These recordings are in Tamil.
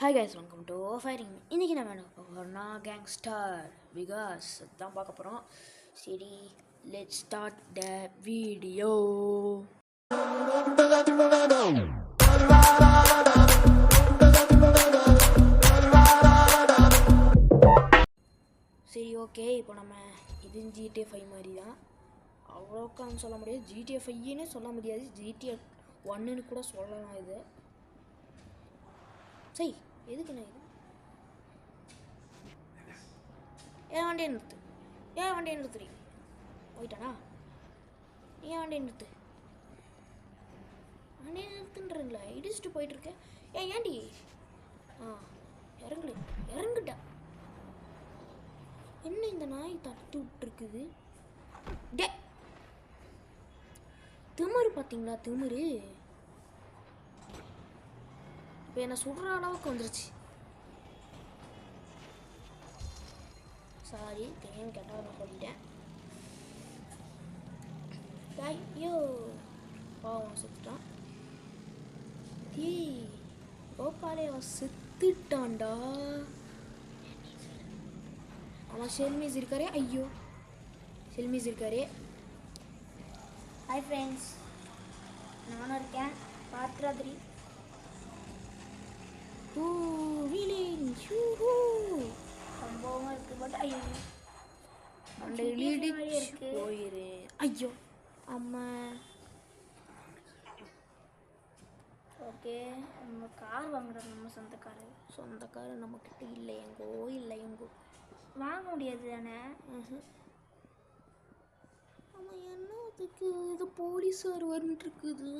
Hi guys, welcome to firing. இன்றைக்கி நம்ம என்ன பார்க்க போகிறோம்னா கேங்ஸ்டர் விகாஸ் தான் பார்க்க போகிறோம். சரி, லெட்ஸ் ஸ்டார்ட் த வீடியோ. சரி, ஓகே. இப்போ நம்ம இது GTA 5 மாதிரி தான். அவ்வளோக்கான்னு சொல்ல முடியாது, GTA 5ன்னு சொல்ல முடியாது, GTA 1ன்னு கூட சொல்லலாம். இது சரி, எதுக்குண்ணா இது? ஏன் வண்டியை நிறுத்து, ஏன் வண்டியை நிறுத்துறீங்க? போயிட்டானா? ஏன் வண்டியை நிறுத்து, வண்டியை நிறுத்துன்றீங்களா? இடிச்சுட்டு போயிட்டுருக்கேன். ஏன்டி? இறங்குல, இறங்குட்டா. என்ன இந்த நாய் தட்டு விட்டுருக்குது? டே, திமிரு பார்த்தீங்களா? திமிரு இப்போ என்னை சுடுற அளவுக்கு வந்துருச்சு. சாரி, தெரியும் கேட்டால் நான் சொல்லிட்டேன். ஐயோ, பாவம் செத்துட்டான். கோபாலே அவன் செத்துட்டான்டா. அவன் ஷெல்மிஸ் இருக்காரே. ஐயோ, ஷெல்மிஸ் இருக்காரே. ஹாய் ஃப்ரெண்ட்ஸ், நானும் இருக்கேன். பாத்ராதிரி சம்பவமாக இருக்குது. பட் ஐயோ, இருக்கு போயிரு. ஐயோ அம்மா. ஓகே, நம்ம கார் வாங்குறோம். நம்ம சொந்த கார் நம்மக்கிட்ட இல்லை. எங்கோ வாங்க முடியாது தானே. ஆமாம், என்னத்துக்கு இது போலீஸார் வந்துட்டு இருக்குது?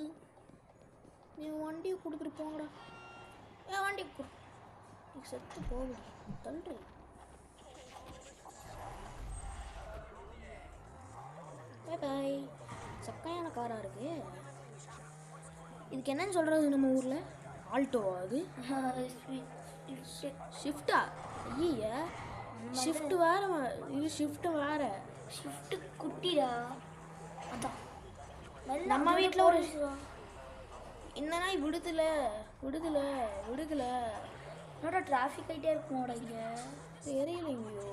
நீ வண்டியை கொடுத்துட்டு போங்கடா. ஏன் வண்டி நீ செத்து போகுது தள்ளுற. பாய். சக்கையான காராக இருக்கு. இதுக்கு என்னன்னு சொல்கிறது நம்ம ஊரில்? ஆல்டோவா? அது ஷிஃப்டா? ஐய, ஷிஃப்ட் வேறு. இது ஷிஃப்ட்டு வேறு. ஷிஃப்ட்டு குட்டிடா. அதான் நம்ம வீட்டில் ஒரு இந்த நாய் விடுதலை. என்னோட டிராஃபிக் ஆகிட்டே இருக்குமோட. இங்கே தெரியலைங்கயோ,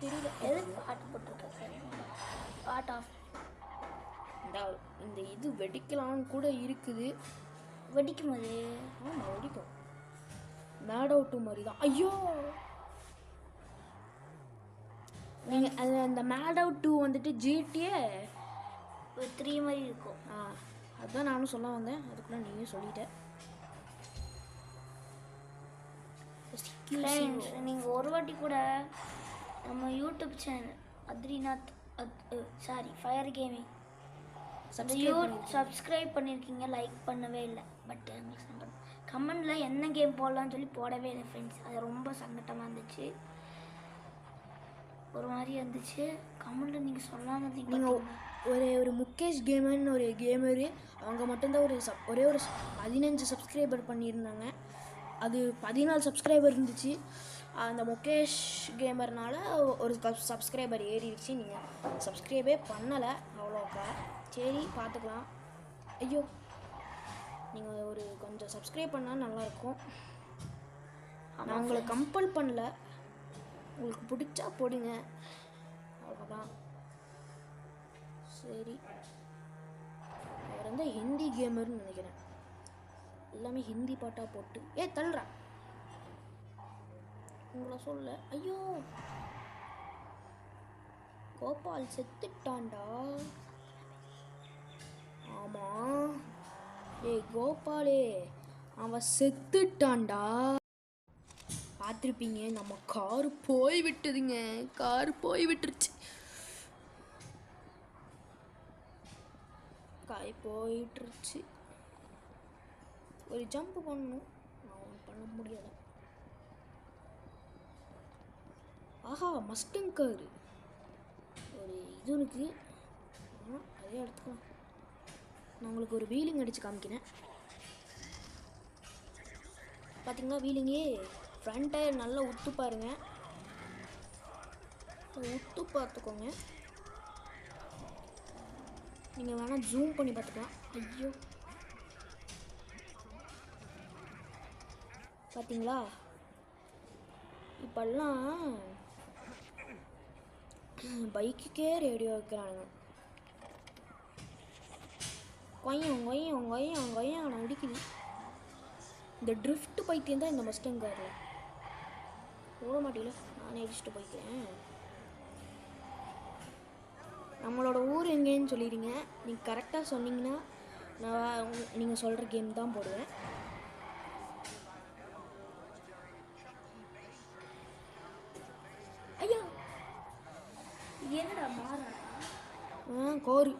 தெரியல. எதுக்கு பாட்டு போட்டிருக்கேன்? பாட் ஆஃப். இந்த இது வெடிக்கலான்னு கூட இருக்குது. வெடிக்கும் போது ஆமாம், வெடிக்கும். மேட் அவுட்டு மாதிரி தான். ஐயோ, நீங்கள் அது அந்த மேட் அவுட் 2 வந்துட்டு GTA 3 மாதிரி இருக்கும். அதுதான் நானும் சொல்ல வந்தேன், அதுக்குள்ளே நீயும் சொல்லிட்டேன். நீங்கள் ஒரு வாட்டி கூட நம்ம YouTube channel Athrinath fire gaming subscribe பண்ணியிருக்கீங்க, லைக் பண்ணவே இல்லை. பட் கமெண்டில் என்ன கேம் போடலான்னு சொல்லி போடவே இல்லை ஃப்ரெண்ட்ஸ். அது ரொம்ப சங்கட்டமாக இருந்துச்சு, ஒரு மாதிரி இருந்துச்சு. கமெண்டில் நீங்கள் சொல்லாமல் நீங்கள் ஒரு முகேஷ் கேமர்னு ஒரு கேமரு, அவங்க மட்டும்தான் ஒரே ஒரு 15 சப்ஸ்கிரைபர் பண்ணியிருந்தாங்க. அது 14 சப்ஸ்கிரைபர் இருந்துச்சு. அந்த முகேஷ் கேமர்னால ஒரு சப்ஸ்கிரைபர் ஏறிடுச்சு. நீங்கள் சப்ஸ்கிரைபே பண்ணலை அவ்வளோக்கா. சரி, பார்த்துக்கலாம். ஐயோ, நீங்கள் ஒரு கொஞ்சம் சப்ஸ்கிரைப் பண்ணால் நல்லாயிருக்கும். நான் உங்களை கம்பல் பண்ணல, உங்களுக்கு பிடிச்சா போடுங்க, அவ்வளோதான். சரி, அவர் வந்து ஹிந்தி கேமர்னு நினைக்கிறேன். எல்லாமே ஹிந்தி பாட்டாக போட்டு தள்ளுறா. உங்களை சொல்ல. ஐயோ, கோபால் செத்துட்டான்டா. ஆமாம், கோபாலே அவன் செத்துட்டான்டா. பார்த்துருப்பீங்க, நம்ம காரு போய் விட்டுதுங்க. காரு போய் விட்டுருச்சு. போயிட்டுருச்சு. ஒரு ஜம்ப் பண்ணணும், நான் பண்ண முடியாது. ஆஹா, மஸ்டங் காரு ஒரு இது இருக்குது. அதே எடுத்துக்கலாம். நான் உங்களுக்கு ஒரு வீலிங் அடித்து காமிக்கிறேன். பார்த்தீங்களா வீலிங்கே? ஃப்ரண்ட் டயர் நல்லா உத்து பாருங்க, உத்து பார்த்துக்கோங்க. நீங்கள் வேணால் ஜூம் பண்ணி பார்த்துக்கலாம். ஐயோ, பார்த்தீங்களா? இப்பெல்லாம் பைக்குக்கே ரேடியோ வைக்கிறானுங்க. கொய்யம் கொய்யம் கொய்யம் கொய்யம் நான் இடிக்குது. இந்த ட்ரிஃப்ட் பைத்தியம் தான் இந்த மஸ்டங் காரில் ஓட மாட்டேல. நானே அடிச்சுட்டு போய்க்கிறேன். நம்மளோட ஊர் எங்கேன்னு சொல்லிடுங்க. நீங்கள் கரெக்டாக சொன்னீங்கன்னா நான் நீங்கள் சொல்கிற கேம் தான் போடுவேன். ஐயா என்னடா மாறா கோரு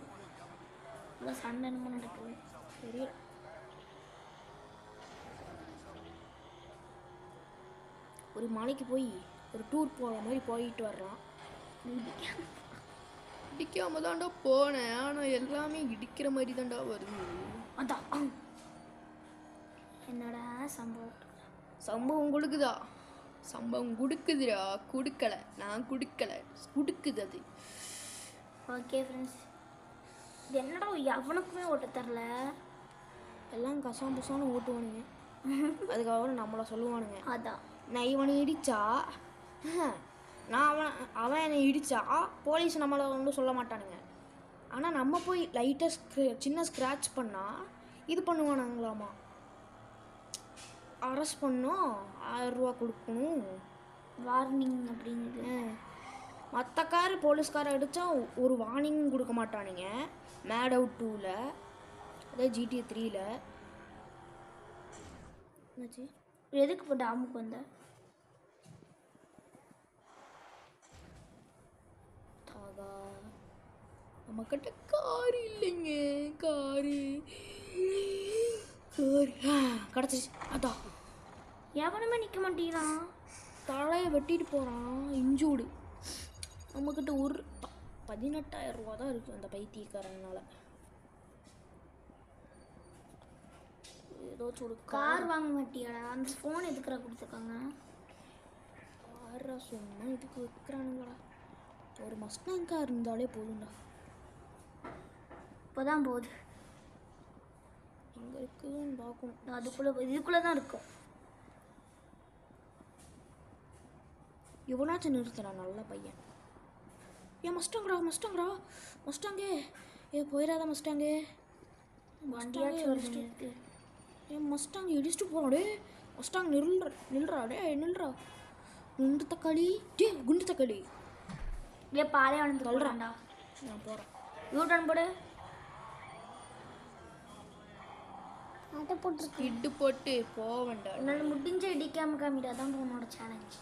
இல்லை சண்டை என்னமோ நடக்குது தெரியல. ஒரு மலைக்கு போய் ஒரு டூர் போகிற மாதிரி போயிட்டு வரலாம். இடிக்காம தான்டா போனேன், ஆனால் எல்லாமே இடிக்கிற மாதிரி தான்டா வருது. அதான் என்னடா சம்பவம் சம்பவம் கொடுக்குதா? சம்பவம் கொடுக்குதுடா. கொடுக்கலை, நான் கொடுக்கலை, கொடுக்குது அது. ஓகே ஃப்ரெண்ட்ஸ், இது என்னடா எவனுக்குமே ஓட்ட தரல. எல்லாம் கசாம் புசான்னு ஓட்டுவானுங்க. அதுக்கப்புறம் நம்மளை சொல்லுவானுங்க. அதான் நான் இவனை இடித்தா நான் அவன் என்னை இடித்தா போலீஸ் நம்மளை ஒன்றும் சொல்ல மாட்டானுங்க. ஆனால் நம்ம போய் லைட்டாக சின்ன ஸ்க்ராட்ச் பண்ணால் இது பண்ணுவானுங்களாமா, அரெஸ்ட் பண்ணோம், 1000 ரூபா கொடுக்கணும், வார்னிங் அப்படிங்கிறது. மற்ற கார் போலீஸ்காரை அடித்தா ஒரு வார்னிங் கொடுக்க மாட்டானுங்க. மேட் அவுட் 2ல், அதே GTA 3ல். என்னாச்சு? எதுக்கு இப்போ டாமுக்கு வந்த? ஆகா, நம்மக்கிட்ட கார் இல்லைங்க. காரு கிடச்சிச்சு. அதான் எவனுமே நிற்க மாட்டேங்கிறான். தலையை வெட்டிட்டு போகிறான் இஞ்சூடு. நம்மக்கிட்ட ஒரு 18,000 ரூபா தான் இருக்குது அந்த பைத்தியக்காரனால. ஏதோ ஒரு கார் வாங்க மாட்டியாடா? அந்த ஃபோன் எதுக்குறா கொடுத்துருக்காங்க? காரை சும்மா இதுக்கு வைக்கிறானுங்களா? ஒரு மஸ்டாங் கார் இருந்தாலே போதும்டா. இப்போ தான் போகுது. எங்கே இருக்குன்னு பார்க்கணும். இதுக்குள்ளே தான் இருக்கும். எவனாச்சும் நிறுத்துறான் நல்ல பையன். ஏன் மஸ்டாங்கடா, மஸ்டாங்கடா, மஸ்டாங்கே. போயிடாத மஸ்டாங்கே. வண்டியாச்சும் வருது. ஏன் மஸ்டாங் இடிச்சுட்டு போகிறான். டே மஸ்டாங் நில்றா. டே நில்றா. குண்டு தக்காளி. டே குண்டு தக்காளி. இப்படியே பாலே வளர்ந்து சொல்கிறான்டா. நான் போகிறேன். யூட்டன் போடு. அதை போட்டு இட்டு போட்டு போவேண்டா. என்னால் முடிஞ்ச இடிக்காம காமிடா தான் உன்னோட சேலஞ்ச்.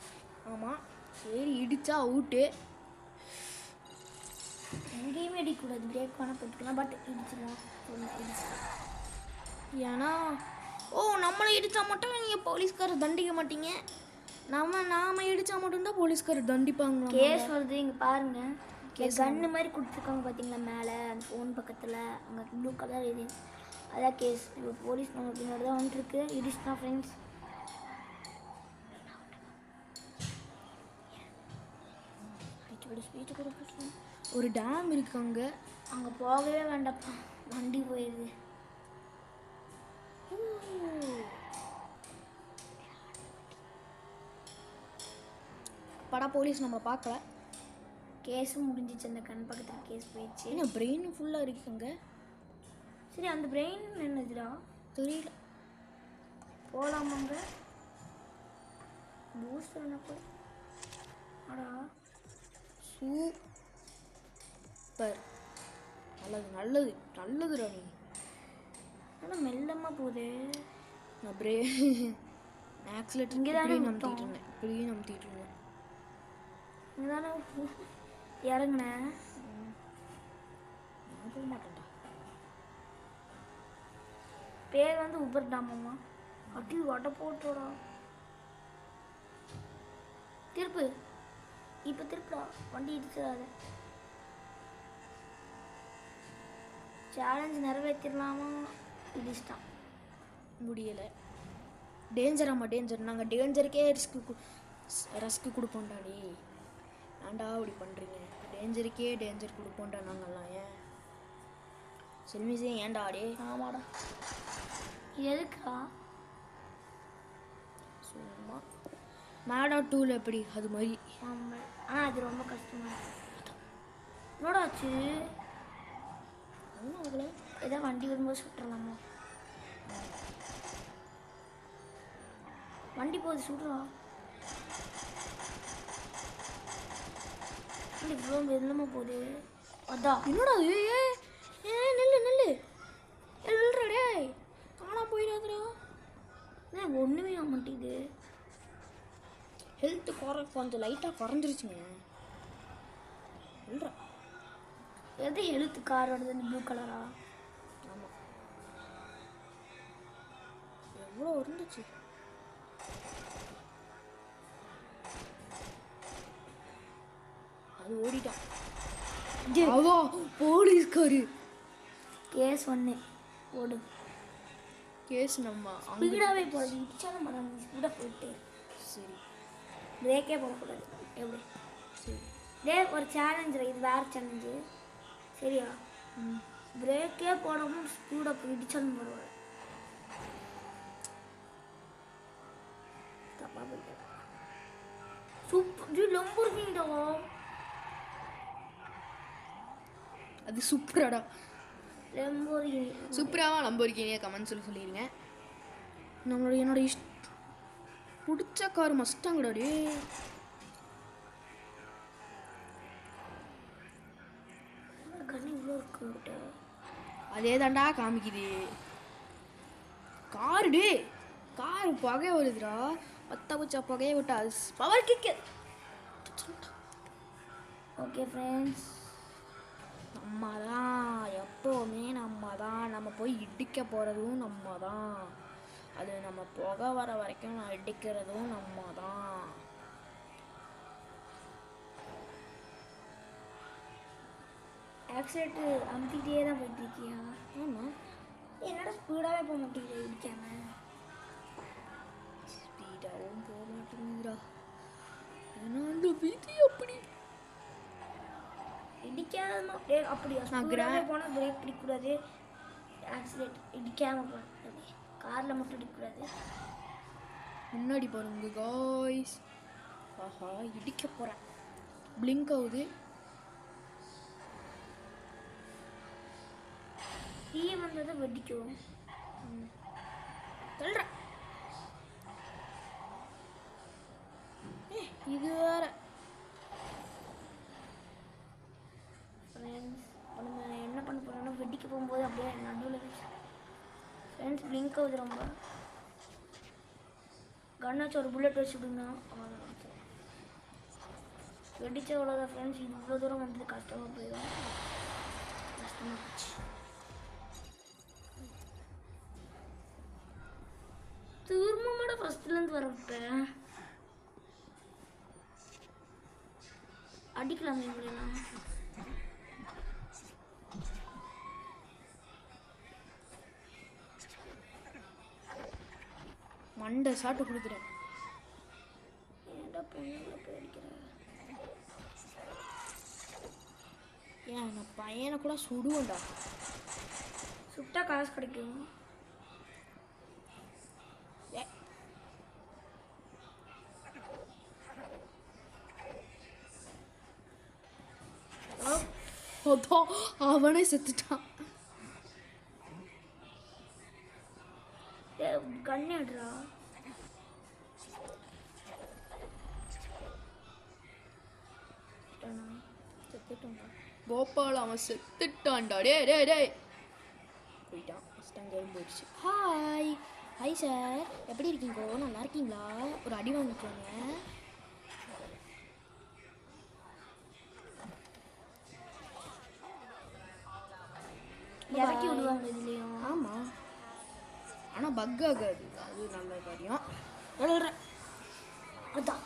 ஆமாம், சரி இடிச்சா அவுட்டு. எங்கேயுமே இடிக்கக்கூடாது. பிரேக் பண்ண போட்டுக்கலாம். பட் இடிச்சிடலாம். ஏன்னா நம்மளை இடித்தா மட்டும் நீங்கள் போலீஸ்காரர் தண்டிக்க மாட்டீங்க. நாம் இடித்தா மட்டும்தான் போலீஸ்காரர் தண்டிப்பாங்க. கேஸ் வருது இங்கே பாருங்க. கன்னு மாதிரி கொடுத்துருக்காங்க பார்த்தீங்களா மேலே அந்த ஃபோன் பக்கத்தில் அங்கே ப்ளூ கலர் இது அதான் கேஸ். இப்போ போலீஸ் நம்ம பின்னாடி தான் வந்துருக்கு. இடிச்சுனா ஃப்ரெண்ட்ஸ். ஒரு டேம் இருக்கு அங்கே. அங்கே போகவே வேண்டாப்பா, வண்டி போயிடுது. படா போலீஸ் நம்ம பார்க்கல. கேஸும் முடிஞ்சிச்சு. அந்த கண் பக்கத்தில் கேஸ் போயிடுச்சு. ஏன்னா பிரெயின் ஃபுல்லாக இருக்குங்க. சரி அந்த பிரெயின் என்னதுடா தெரியல. போகலாமாங்க? பூஸ்டர் என்ன போய் அடா சூப்பர். நல்லது நல்லதுடா. நீ ஆனால் மெல்லமாக போகுது. நான் ஆக்சிலேட்டர் இங்கே தானே நம்பிட்டு இருந்தேன். இங்கே தானே இறங்குனேன். நான் போக மாட்டேன்டா. பேர் வந்து உபர் டாமம்மா. அடி வடை போட்டோடா. திருப்பு. இப்போ திருப்புடா. வண்டி இடிச்சிடாத. சேலஞ்ச் நிறைவேற்றிடலாமா? இடிச்சிட்டான். முடியலை. டேஞ்சராம்மா டேஞ்சர். நாங்கள் டேஞ்சருக்கே ரெஸ்க்கு கொடுப்போம்டாடி. ஏன்டா அப்படி பண்ணுறீங்க? டேஞ்சருக்கே டேஞ்சர் கொடுப்போம்டா நாங்கள்லாம். ஏன் செல்மிசே ஏன்டா டே? ஆமாடா. எதுக்கா? சும்மா மேடா 2ல எப்படி அது மாதிரி. ஆமாம், ஆனால் அது ரொம்ப கஷ்டமாக இருக்கு. என்னடா ஆச்சு? ஒன்றும் ஆகல. ஏதாவது வண்டி வரும்போது சுட்டுறலாமா? வண்டி போகுது, சுடுறோம். வண்டி இவ்வளோ மெல்லமாக போகுது. அதான் என்னடா அது? ஏ நெல்லு நெல்லு நெல்றா டேய், காணாம போயிடாதுடா. ஒன்றுமே ஆக மாட்டேங்குது. ஹெல்த்து கொஞ்சம் லைட்டாக குறைஞ்சிருச்சுங்க. நெல்றா. எது ஹெல்த் காரோடது? அந்த ப்ளூ கலரா? ஆமாம், எவ்வளோ இருந்துச்சு. அது ஓடிட்டான். அதான் போலீஸ்காரு. கேஸ் ஒன்று ஓடு. கேஸ் நம்ம ஸ்பீடாகவே போகிறது. இடிச்சாலும் மரம் ஸ்பீடாக போயிட்டு. சரி பிரேக்கே போடக்கூடாது. எப்படி? சரி. டே ஒரு சேலஞ்சு, இது வேறு சேலஞ்சு சரியா? பிரேக்கே போடாமல் ஸ்பீடாக போய் இடிச்சாலும் பரவாயில்ல. தப்பாக போயிட்டு சூப்பர் லம்புர்கினிடா. அது சூப்பராடா. லம்புர்கினி சூப்பராவா லம்போர்கினியா கமெண்ட்ஸில் சொல்லிடுங்க. என்னோட பிடிச்ச கார் மஸ்டாங்கடா டே. கண்ணு இவ்வளோ இருக்கு. அதே தாண்டா காமிக்குது. காரு டே, காரு புகை வருதுடா. பத்த பூச்சா புகையை விட்டா அது பவர் கிக்கு. ஓகே ஃப்ரெண்ட்ஸ், நம்ம தான் எப்போவுமே நம்ம தான். நம்ம போய் இடிக்க போகிறதும் நம்ம தான். அது நம்ம புகை வர வரைக்கும் நான் இடிக்கிறதும் நம்ம தான். ஆக்சிடென்ட் அமுத்திக்கிட்டே தான் போயிட்டு இருக்கியா? ஆமாம், என்னடா ஸ்பீடாகவே போக மாட்டேங்குது இடிக்காம. ஸ்பீடாகவும் போக மாட்டேங்குதுடா. ஏன்னா அந்த விதி அப்படி. இடிக்காம அப்படியா? நான் ஸ்பீடாகவே போனால் பிரேக் பிடிக்கக்கூடாது. ஆக்சிடென்ட் இடிக்காமல் போகணும். காரில் மட்டும் இடிக்கக்கூடாது. முன்னாடி பாருங்க காய்ஸ். ஆஹா, இடிக்க போகிறேன். பிளிங்க் ஆகுது. தீ வந்ததை வெடிக்கும். தள்ளுறேன். இது வேற. ஃப்ரெண்ட்ஸ், நம்ம என்ன பண்ண போகிறோம்னா வெடிக்க போகும்போது அப்படியே நடுவில் ஃப்ரெண்ட்ஸ் பிளிங்க் ஆகுது ரொம்ப. கன் வச்சு ஒரு புல்லட் வச்சு விடுங்க. வெடிச்ச அவ்வளோதான் ஃப்ரெண்ட்ஸ். இது இவ்வளோ தூரம் வந்தது கஷ்டமாக போயிடும். கஷ்டமாக போச்சு. திரும்பமாட ஃபஸ்ட்லேருந்து வரப்பேன் அடிக்கலாமே இப்படிலாம். மண்டை சாட்டு கொடுக்குறேன். ஏன்டா பொண்ணுங்களை போய் அடிக்கிறேன்? ஏன் நான் பையனை கூட சுடுவேன்டா. சுட்டா காசு கிடைக்கும். அதான் அவனே செத்துட்டான். கண்ணு எடுறா. செத்துட்டான்டா கோபால். அவன் செத்துட்டான்டா. டே டே டே போயிட்டான். ஃபஸ்ட் அங்கே போயிடுச்சு. ஹாய் ஹாய் சார், எப்படி இருக்கீங்கோ? நல்லா இருக்கீங்களா? ஒரு அடி வாங்கிக்கோங்க. இறக்கி விடுவாங்க இதுலேயும். ஆமாம், ஆனால் பக் ஆகாது. அது நல்ல காரியம். அதான்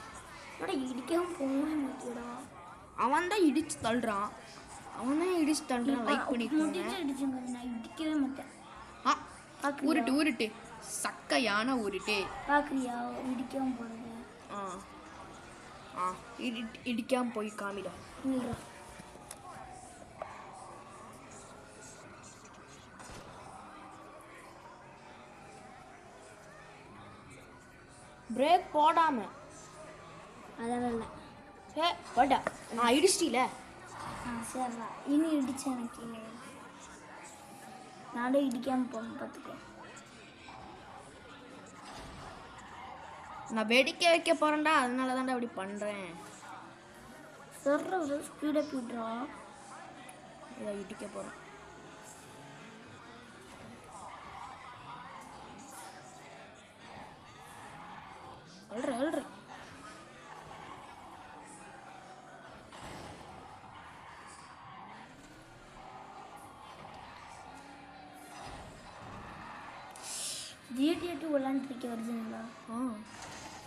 அட இடிக்கவும் போகவே மாட்டேடா. அவன் தான் இடிச்சு தள்ளுறான். அவன் தான் இடிச்சு தள்ளுறான். லைக் பண்ணிக்கோங்க. முடிஞ்சு இடிச்சுங்க. நான் இடிக்கவே மாட்டேன். உருட்டு உருட்டு சக்கையான உருட்டு. பார்க்குறியா இடிக்கவும் போகிறது? இடிக்காம போய் காமிடா. இல்லைடா. பிரேக் போடாம அதெல்லாம் இல்லை. ஏ வாடா நான் இடிச்சிட்டில. சரிடா, இனி இடிச்சு எனக்கு நானும் இடிக்காமல் போகணும் பார்த்துக்கோ. நான் வெடிக்க வைக்க போகிறேன்டா, அதனால தான்டா அப்படி பண்ணுறேன். சொல்கிற ஒரு ஸ்பீடாக போய்ட்றா. இதை இடிக்க போகிறேன். அல்ற GTA 2 விளாண்டுருக்க வருதுங்களா?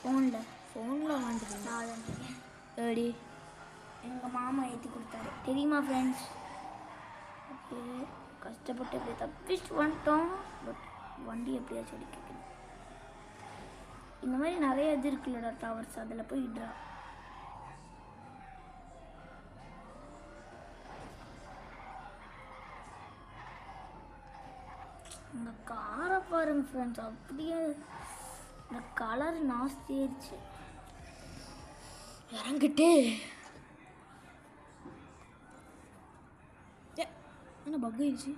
ஃபோனில் விளாண்டுருக்கேன். நான் விளாண்டுருக்கேன். ஏடி எங்கள் மாமா ஏற்றி கொடுத்தாரு தெரியுமா ஃப்ரெண்ட்ஸ்? அப்படியே கஷ்டப்பட்டு அப்படியே தப்பிச்சுட்டு வந்துட்டோம். பட் வண்டி எப்படியாச்சும் அடிக்கணும். இந்த மாதிரி நிறைய இது இருக்குல்லடா டவர்ஸ், அதில் போய் இடுறா. இந்த காரை பாருங்க ஃப்ரெண்ட்ஸ், அப்படியே இந்த கலர் நாஸ்தியாயிருச்சு. இறங்கிட்டு என்ன பக் ஆயிடுச்சு.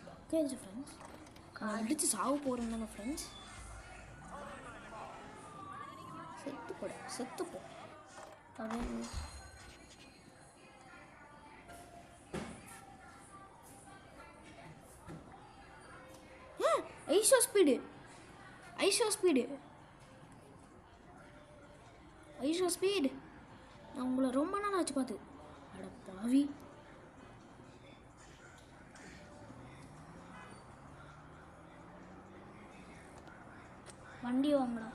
பக் ஆயிடுச்சு ஃப்ரெண்ட்ஸ். அடிச்சு சாவு போகிறேன் தானே ஃப்ரெண்ட்ஸ். செத்து போ. ஐஷோ ஸ்பீடு. நான் உங்களை ரொம்ப நாள் ஆச்சு பார்த்து. அட பாவி. வண்டி வாங்கடா.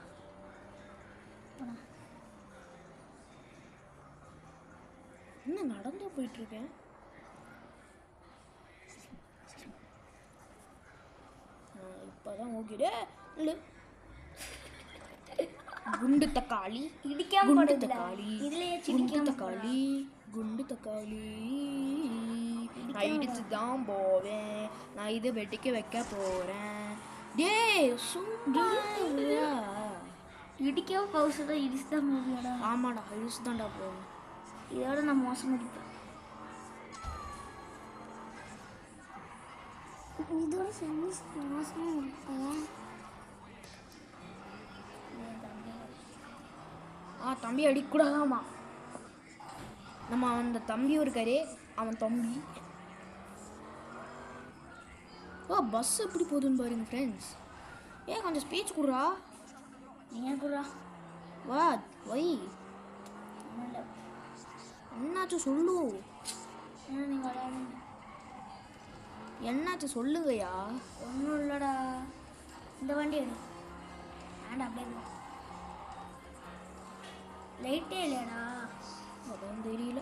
என்ன நடந்தே போயிட்டுருக்கேன். இப்போதான் ஓகே. இல்லை குண்டு தக்காளி இடிக்காம குண்டு போடுதுல. தக்காளி இதுலயே குண்டு சிடிக்காம தக்காளி குண்டு தக்காளி. நான் இடிச்சு தான் போவேன். நான் இதை வெட்டிக்க வைக்க போகிறேன். டேய் சும்மா இடிக்காம பவுசு தான் இடிச்சு தான் முடியாடா. ஆமாடா இடிச்சு தான்டா போவேன். இதோட நான் மோசம் அடிப்பேன். இதோட மோசமாக இருப்பேன். தம்பி அடிக்கூடாதாமா. நம்ம அந்த தம்பியும் இருக்காரே, அவன் தம்பி. பஸ் எப்படி போகுதுன்னு பாருங்க ஃப்ரெண்ட்ஸ். ஏன் கொஞ்சம் ஸ்பீச் கொடுறா. ஏன் குரா வா வை. என்னாச்சும் சொல்லு. நீங்கள் விளையாடுங்க. என்னாச்சும் சொல்லுங்கய்யா. ஒன்றும் இல்லைடா. இந்த வண்டி எடு. வேண்டாம் அப்படியே லைட்டே இல்லையாடா. அதான் தெரியல.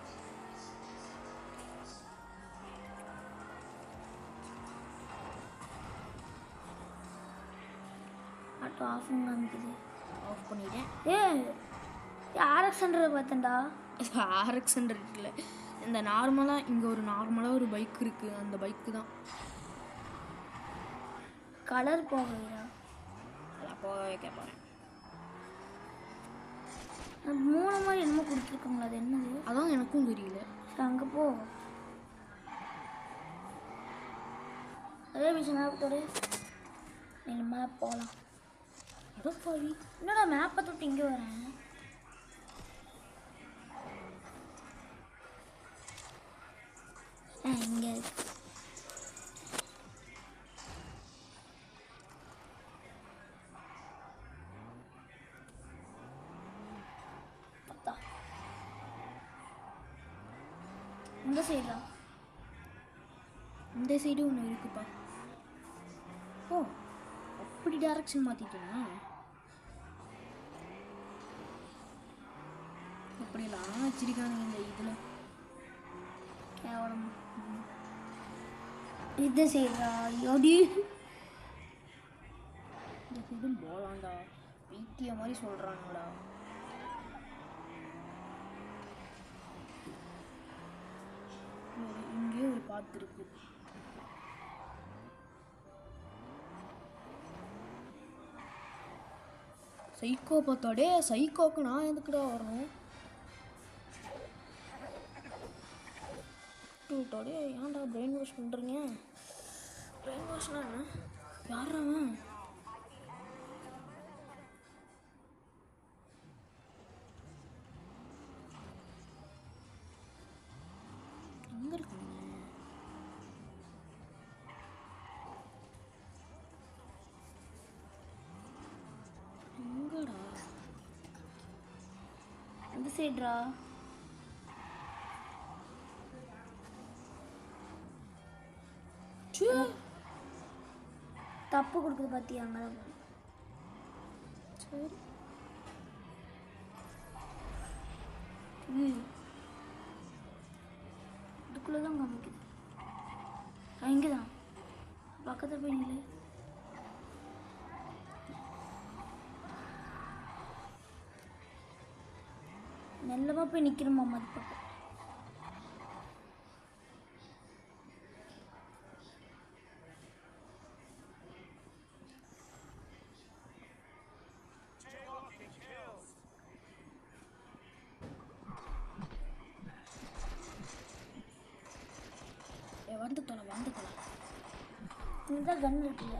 ஆட்டோ ஆஃப் காமிக்குது. ஆஃப் பண்ணிட்டேன். ஆர்எக்ஸ்ன்றதை பார்த்தேன்டா. ஆர்எக்ஸ்ன்ற இல்லை, இந்த நார்மலாக இங்கே ஒரு நார்மலாக ஒரு பைக் இருக்குது. அந்த பைக்கு தான். கலர் போகலையா? அதான் போக வைக்க போகிறேன். மூணு மாதிரி என்னமோ கொடுத்துருக்காங்களா, அது என்னது? அதான் எனக்கும் தெரியல. அங்கே போ. அதே விஷயம் மேப்போடு நீங்கள் மேப் போகலாம். அடப்பாவி, என்னடா மேப்பை தொட்டு இங்கே வரேன். இங்கே இந்த சைடா? இந்த சைடு ஒன்று இருக்குப்பா. ஓ அப்படி டைரக்ஷன் மாற்றிட்டேனா? அப்படிலாம் வச்சிருக்கானுங்க இந்த இதில். கேவலம். இந்த சைடா? யோடி இந்த சைடும் போகலாண்டா. வீட்டிய மாதிரி சொல்கிறானுங்களா? இங்கேயே ஒரு காத்திருக்கு. சைக்கோ பார்த்தாடே, சைக்கோக்கு நான் எதுக்குடா வரணும்? டூட்டாடே, ஏன்டா பிரெயின் வாஷ் பண்ணுறீங்க? பிரெயின் வாஷ்னா என்ன? யாரா அவன்? எங்கே இருக்கீங்க? எங்கடா? அந்த சைடுரா. தப்பு கொடுக்குது பார்த்தியா? அங்கே சரி. இதுக்குள்ளே தான் காமிக்குது. இங்கே தான் பக்கத்தில் போய் நில்லு. மெல்லமாக போய் நிற்கணுமாம்மா அது பக்கம். வந்துக்கலாம். இதுதான் கன் இருக்குல்ல.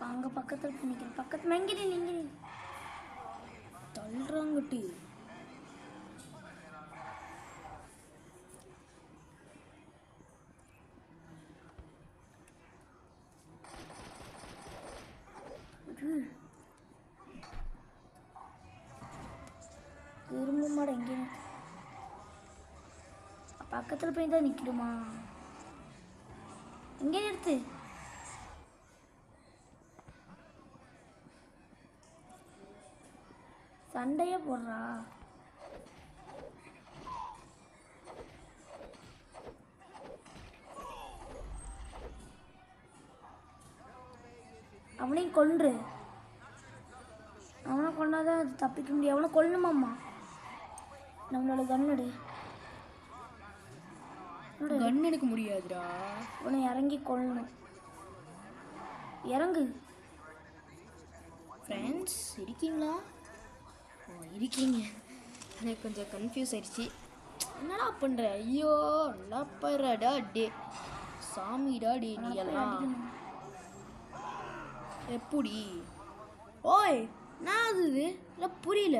அங்கே பக்கத்தில் பண்ணிக்கிறேன். பக்கத்தில் எங்கே தள்ளுறாங்கட்டி. இரும்பு மாடு எங்கே பக்கத்தில் போய் தான் நிற்கிடுமா? எங்கே நிறுத்து. சண்டையே போடுறா. அவனையும் கொன்று. அவனை கொண்டாதான் அது தப்பிக்க முடியும். அவனை கொல்லணுமாம்மா. நம்மளோட கன்னடு கன் எடுக்க முடியாதுடா. அவனை இறங்கி கொல்லணும். இறங்கு. ஃப்ரெண்ட்ஸ் இருக்கீங்களா? இருக்கீங்க. எனக்கு கொஞ்சம் கன்ஃபியூஸ் ஆயிடுச்சு. என்னடா பண்ணுற? ஐயோ நப்பறடா டே சாமிடா டே நீ எல்லாம் எப்படி? ஓய் நான் அது இல்லை புரியல.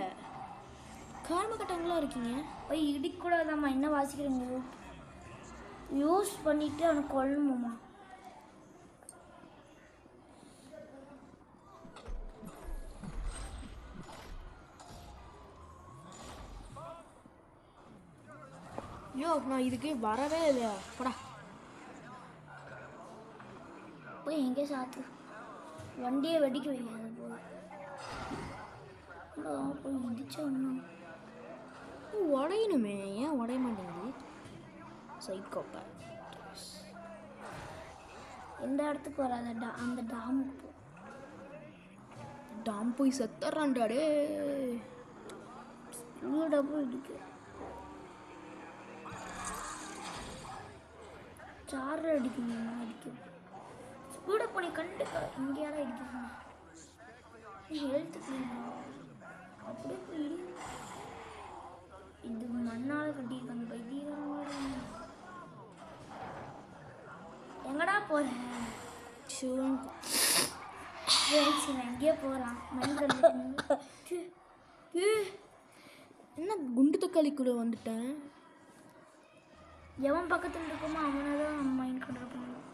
காரண கட்டங்களா இருக்கீங்க. போய் இடிக்கூடாதாம்மா. என்ன வாசிக்கிறீங்க? யூஸ் பண்ணிட்டு அவனை கொல்லணுமாம்மா. ஐயோ நான் இதுக்கு வரவே இல்லையா? போடா போய் எங்கே சாத்து. வண்டியை வெடிக்க வைக்காது. போய் இடிச்ச ஒன்றும் உடையணுமே. ஏன் உடைய மாட்டேங்குது? சைக்கோப்பா. எந்த இடத்துக்கு வராத அந்த டாமுக்கு போ. டாம் போய் செத்துறான்டாடே. டபுள் இடிக்கு. சாரில் அடிக்கணும். அடிக்கும் ஸ்பீடை போனி கண்டுக்க. இங்கே யாரும் அடிக்கணும். ஹெல்த்துக்கு அப்படியே போய் இது மண்ணால் கட்டியிருக்காங்க. பைத்தியக்காரங்க. எங்கடா போகிறேன்? எங்கேயோ போகிறான். என்ன குண்டு தக்காளி கூட வந்துட்டேன். எவன் பக்கத்தில் இருக்கோமோ அவனை தான் மைண்ட் கண்ட்ரோல் பண்ணுவோம்.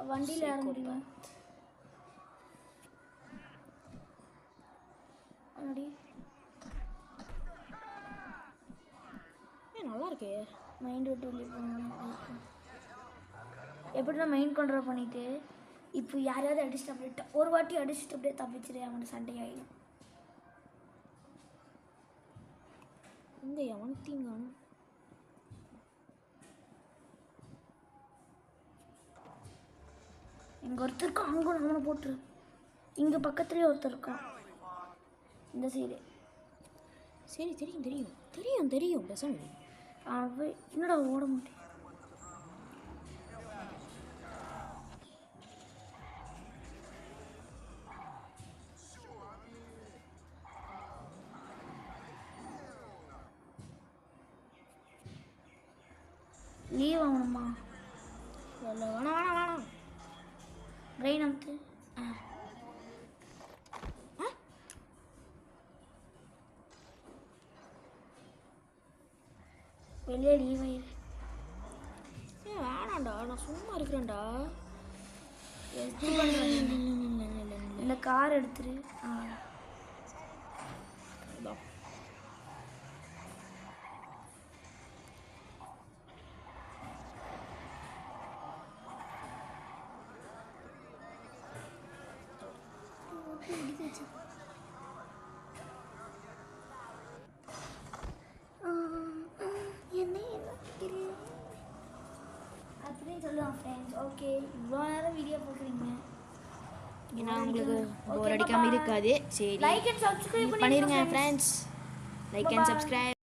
வண்டியில் ஏற முடியுமா? நல்லா இருக்கே. மைண்ட் விட்டு வெளியே போகணும். எப்படின்னா மைண்ட் கண்ட்ரோல் பண்ணிவிட்டு இப்போ யாரையாவது அடிச்சுட்டு அப்படியே ஒரு வாட்டி அடிச்சுட்டு அப்படியே தப்பிச்சிரு. அவனுக்கு சண்டையாயிடும். இங்கே எவனத்தையும் காணும். இங்கே ஒருத்தர் இருக்கான், அங்கே அவனை போட்டுரு. இங்கே பக்கத்துலேயே ஒருத்தர் இருக்கான், இந்த சைடு. சரி தெரியும் தெரியும் தெரியும் தெரியும் பேசணும். அவன் என்னடா ஓட முடியும். லீவ் ஆகணுமா? இல்லை வேணாம் வேணாம் வேணாம். பிரெயின் அமுத்து. வெளியே லீவ் ஆயிரு. வேணாண்டா, நான் சும்மா இருக்கிறேன்டா. இந்த கார் எடுத்துரு. அப்படின்னு சொல்லுவான் ஃப்ரெண்ட்ஸ். ஓகே, இவ்வளோ நேரம் வீடியோ பார்க்குறீங்க, ஏன்னா உங்களுக்கு போர் அடிக்காமல் இருக்காது. சரி லைக் அண்ட் சப்ஸ்கிரைப் பண்ணிடுங்க ஃப்ரெண்ட்ஸ். Like and subscribe.